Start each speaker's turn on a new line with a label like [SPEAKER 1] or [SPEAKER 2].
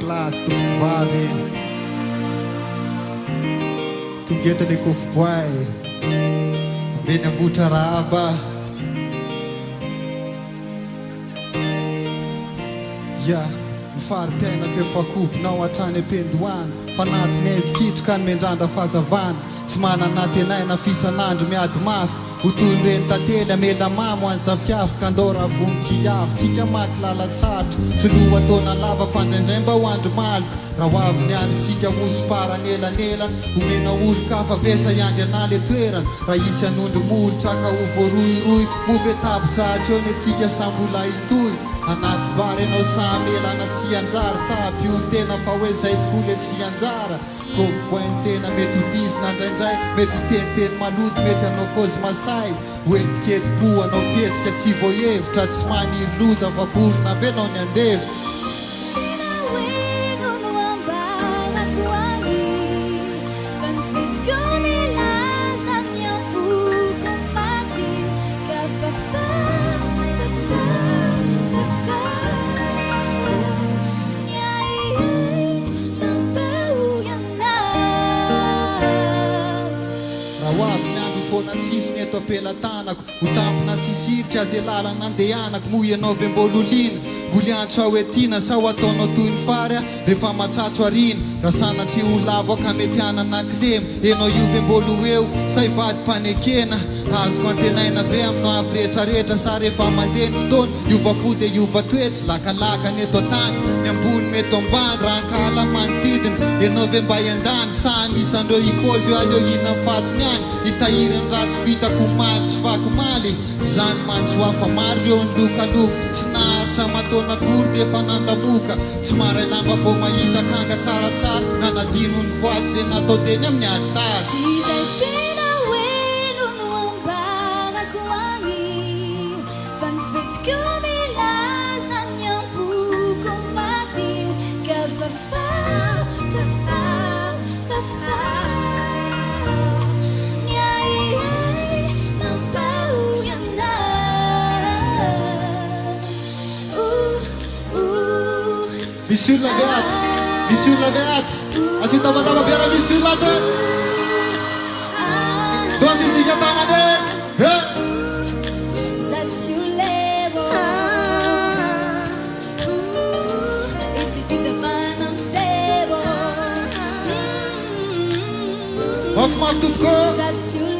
[SPEAKER 1] class tukuvami tungeta ni kufubwai vena butaraba ya mfari pena ke fakup na watane penduan fanat nes kitu kan mendanda fazavan simana natenai na fisa nandro miady mafy utunren tately amela mamo anza fiafy kandora vonkiafy tsika maky lalatsatro tsy loha taona lava fandraindray mba ho andro maliko raha hoavy ny andro tsika mosy paranelanelana omena olo kafa vesa iandry anale toerana raha isy anondro molotra ka ho voaroiroy move tapitra eo ny atsika sambola itoy anaty bary anao samelana tsy anjara saby io ny tena fa hoe zay tokole tsy anjara kovopoainy tena mety hodizina ndraindray mety teniteny maloto mety anao kozy masay hoetiketi-po anao fetsika tsy voahevitra tsy maniry loza fa vorona ve anao ny andevitra fona tsisy ny eto apelatanako ho tampona tsisirika azy lalana andehanako moa ianao ve mbola olina mboly antso aho etina sa ho ataonao toy ny fary a rehefa matsatso arina raha sanatry ho lavo ka mety ananakilemy enao io ve mbola ho eo sa ivady mpanekena azoko antenaina ve aminao avy rehetrarehetra sa rehefa mandeha ny fotoana iova fo dia iova toetra lakalaka ny eto an-tany ny ambony mety ambany raha ankala manodidina enao ve mba iandany sa anisandreo ikozy eo aleo ina fatony any itahiriny ratsy vitako maly tsy fako maly zany mantsy ho afa maro eo ny lokaloka tsy naharitra matona kory dia efa nandamoka tsy maray lamba vao mahita kanga tsaratsara nanadino ny voady zay natao teny amin'ny alitary Misy olona ve ato? Misy olona ve ato? Asi tabataba biara misy olona ato? Toazitsika tanany Mafimafy tompoko